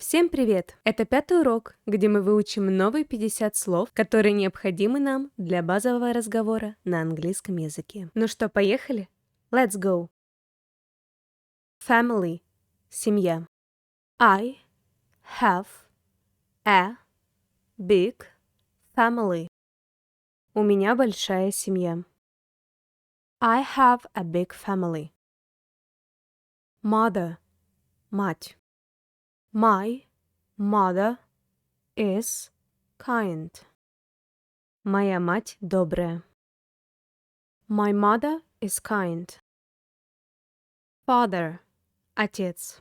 Всем привет! Это пятый урок, где мы выучим новые 50 слов, которые необходимы нам для базового разговора на английском языке. Ну что, поехали? Let's go! Family – семья. I have a big family. У меня большая семья. I have a big family. Mother – мать. My mother is kind. Моя мать добрая. My mother is kind. Father – отец.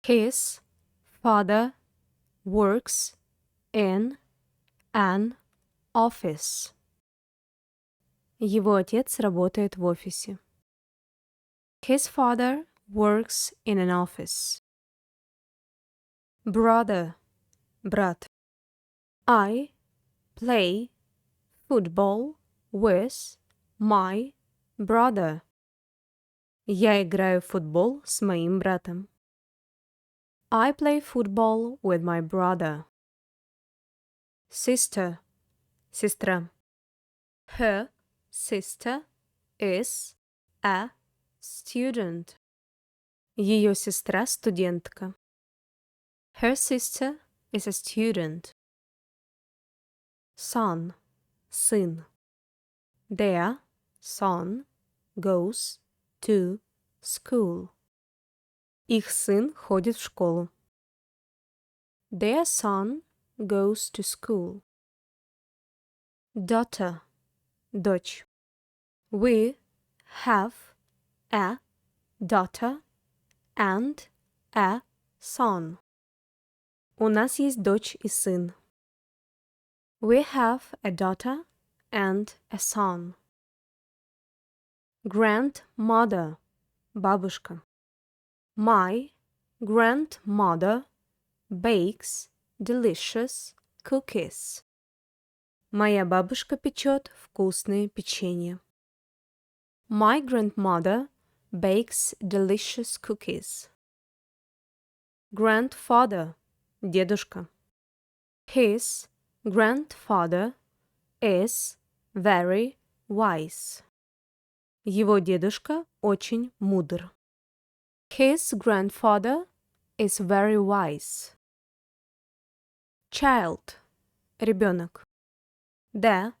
His father works in an office. Его отец работает в офисе. His father works in an office. Brother – брат. I play football with my brother. Я играю в футбол с моим братом. I play football with my brother. Sister – сестра. Her sister is a student. Ее сестра студентка. Her sister is a student. Son – сын. Their son goes to school. Их сын ходит в школу. Their son goes to school. Daughter – дочь. We have a daughter and a son. У нас есть дочь и сын. We have a daughter and a son. Grandmother – бабушка. My grandmother bakes delicious cookies. Моя бабушка печет вкусные печенья. My grandmother bakes delicious cookies. Grandfather – дедушка. His grandfather is very wise. Его дедушка очень мудр. His grandfather is very wise. Child – ребенок. The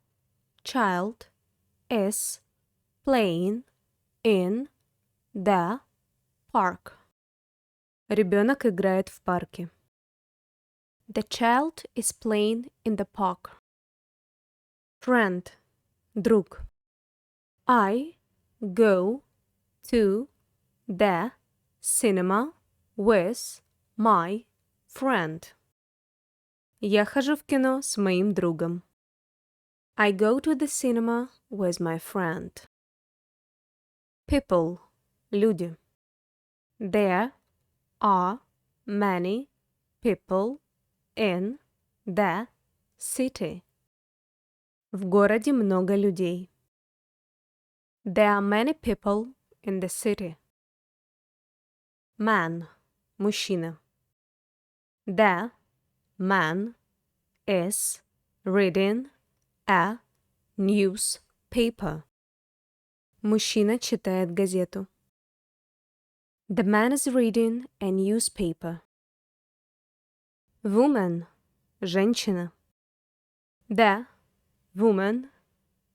child is playing in the park. Ребенок играет в парке. The child is playing in the park. Friend – друг. I go to the cinema with my friend. Я хожу в кино с моим другом. I go to the cinema with my friend. People – люди. There are many people in the city. В городе много людей. There are many people in the city. Man – мужчина. The man is reading a newspaper. Мужчина читает газету. The man is reading a newspaper. Woman – женщина. The woman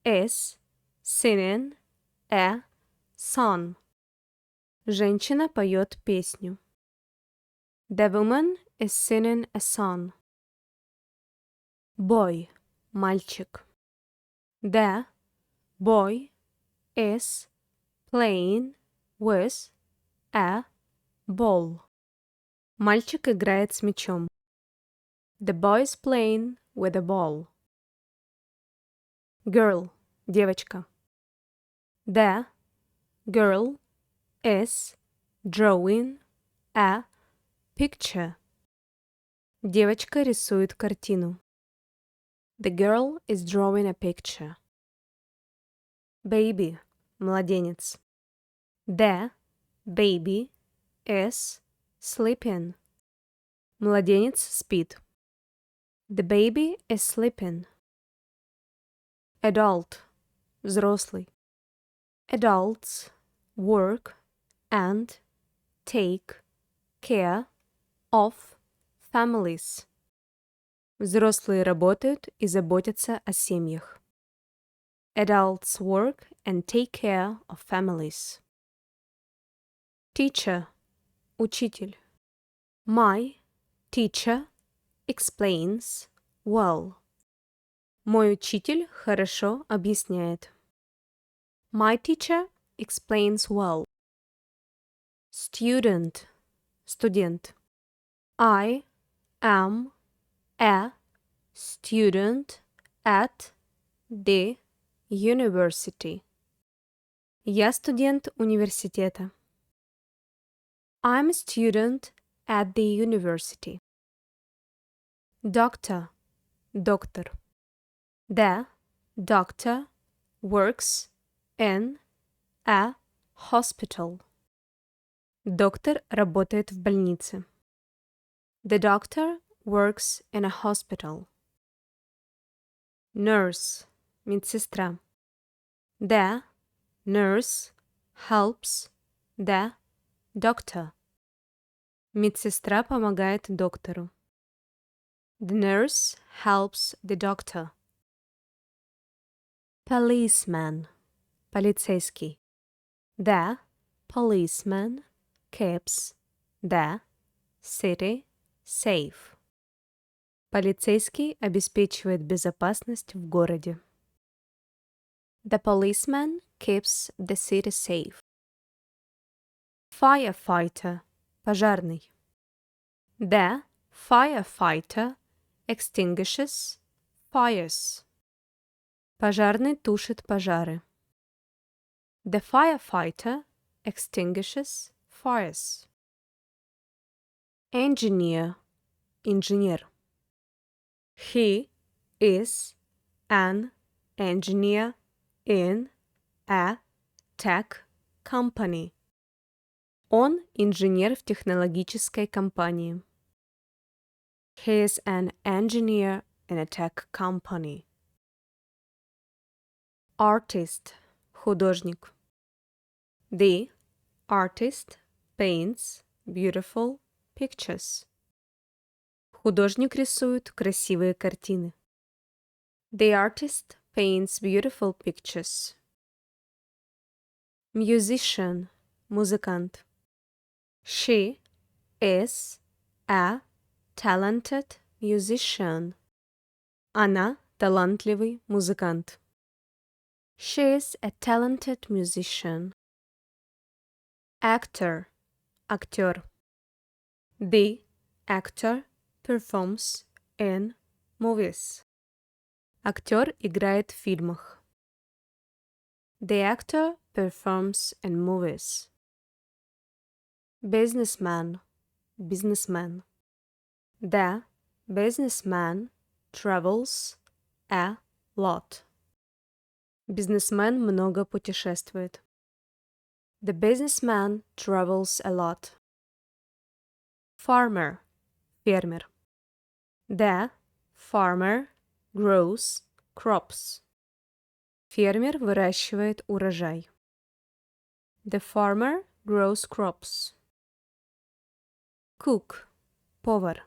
is singing a song. Женщина поет песню. The woman is singing a song. Boy – мальчик. The boy is playing with a ball. Мальчик играет с мячом. The boy is playing with a ball. Girl – девочка. The girl is drawing a picture. Девочка рисует картину. The girl is drawing a picture. Baby – младенец. The baby is sleeping. Младенец спит. The baby is sleeping. Adult – взрослый. Adults work and take care of families. Взрослые работают и заботятся о семьях. Adults work and take care of families. Teacher – учитель. My teacher explains well. Мой учитель хорошо объясняет. My teacher explains well. Student – студент. I am a student at the university. Я студент университета. I'm a student at the university. Doctor – доктор. The doctor works in a hospital. Доктор работает в больнице. The doctor works in a hospital. Nurse – медсестра. The nurse helps the doctor. Медсестра помогает доктору. The nurse helps the doctor. Policeman – полицейский. The policeman keeps the city safe. Полицейский обеспечивает безопасность в городе. The policeman keeps the city safe. Firefighter – пожарный. The firefighter extinguishes fires. Пожарный тушит пожары. The firefighter extinguishes fires. Engineer – инженер. He is an engineer in a tech company. Он инженер в технологической компании. He is an engineer in a tech company. Artist – художник. The artist paints beautiful pictures. Художник рисует красивые картины. The artist paints beautiful pictures. Musician – музыкант. She is a talented musician. Она талантливый музыкант. She is a talented musician. Actor – актер. The actor performs in movies. Актер играет в фильмах. The actor performs in movies. Businessman – бизнесмен. The businessman travels a lot. Бизнесмен много путешествует. The businessman travels a lot. Farmer – фермер. The farmer grows crops. Фермер выращивает урожай. The farmer grows crops. Cook – повар.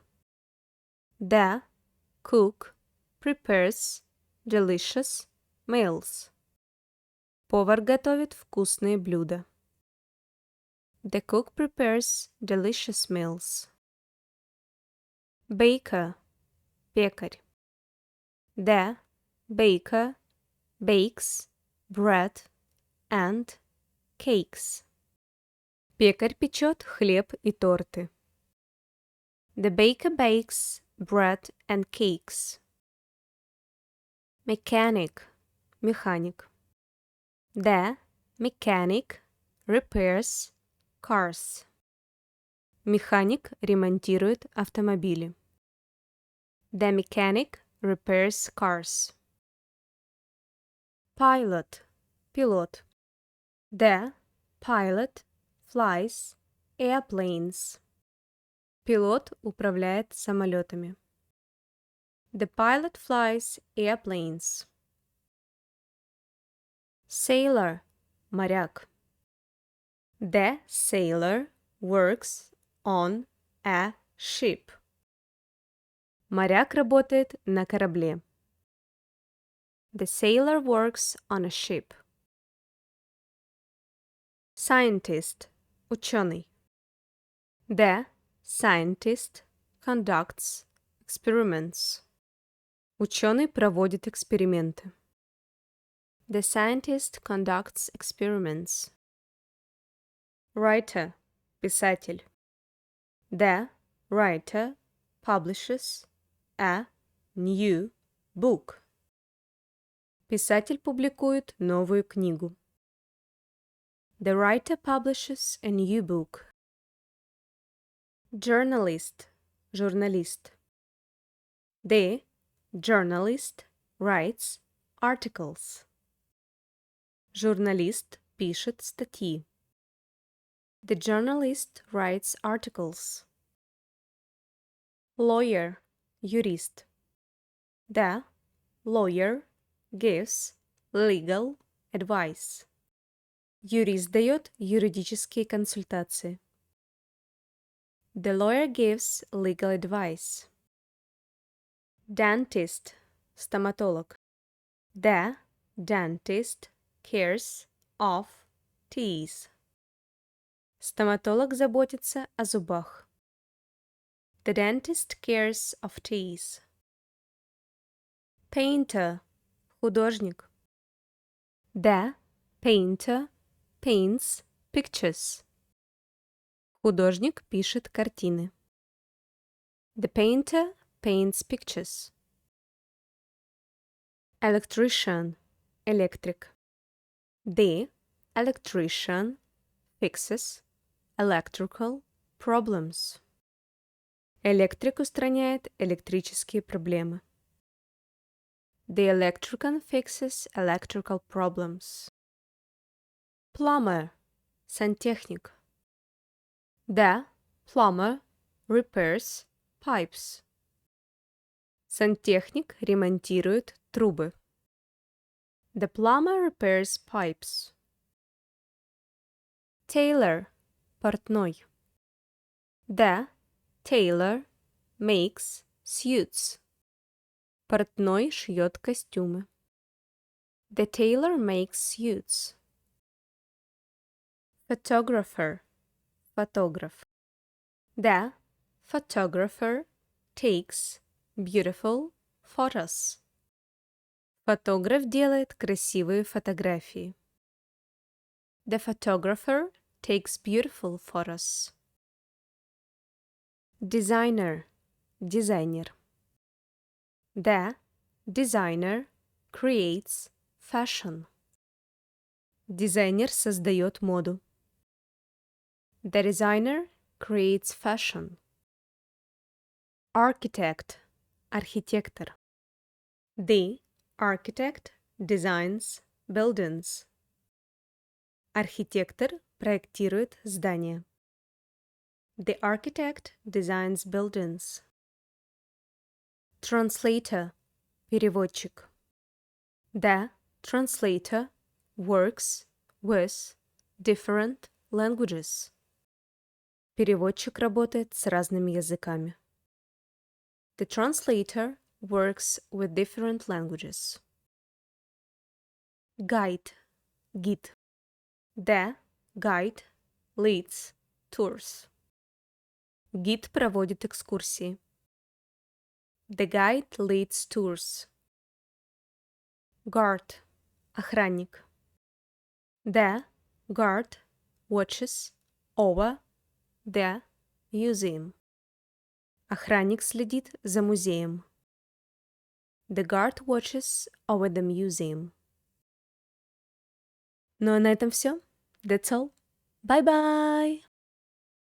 The cook prepares delicious meals. Повар готовит вкусные блюда. The cook prepares delicious meals. Baker – пекарь. The baker bakes bread and cakes. Пекарь печет хлеб и торты. The baker bakes bread and cakes. Mechanic – механик. The mechanic repairs cars. Механик ремонтирует автомобили. The mechanic repairs cars. Pilot – пилот. The pilot flies airplanes. Пилот управляет самолетами. The pilot flies airplanes. Sailor – моряк. The sailor works on a ship. Моряк работает на корабле. The sailor works on a ship. Scientist – ученый. The scientist conducts experiments. Ученый проводит эксперименты. The scientist conducts experiments. Writer – писатель. The writer publishes a new book. Писатель публикует новую книгу. The writer publishes a new book. Journalist – журналист. The journalist writes articles. Журналист пишет статьи. The journalist writes articles. Lawyer – юрист. The lawyer gives legal advice. Юрист дает юридические консультации. The lawyer gives legal advice. Dentist – стоматолог. The dentist cares of teeth. Стоматолог заботится о зубах. The dentist cares of teeth. Painter – художник. The painter paints pictures. Художник пишет картины. The painter paints pictures. Electrician – электрик. The electrician fixes electrical problems. Электрик устраняет электрические проблемы. The electrician fixes electrical problems. Plumber – сантехник. The plumber repairs pipes. Сантехник ремонтирует трубы. The plumber repairs pipes. Tailor – портной. The tailor makes suits. Портной шьет костюмы. The tailor makes suits. Photographer – фотограф. The photographer takes beautiful photos. Фотограф делает красивые фотографии. The photographer takes beautiful photos. Designer – дизайнер. The designer creates fashion. Дизайнер создает моду. The designer creates fashion. Architect – архитектор. The architect designs buildings. Архитектор проектирует здания. The architect designs buildings. Translator – переводчик. The translator works with different languages. Переводчик работает с разными языками. The translator works with different languages. Guide – гид. The guide leads tours. Гид проводит экскурсии. The guide leads tours. Guard – охранник. The guard watches over the museum. Охранник следит за музеем. The guard watches over the museum. Ну а на этом все. That's all. Bye-bye!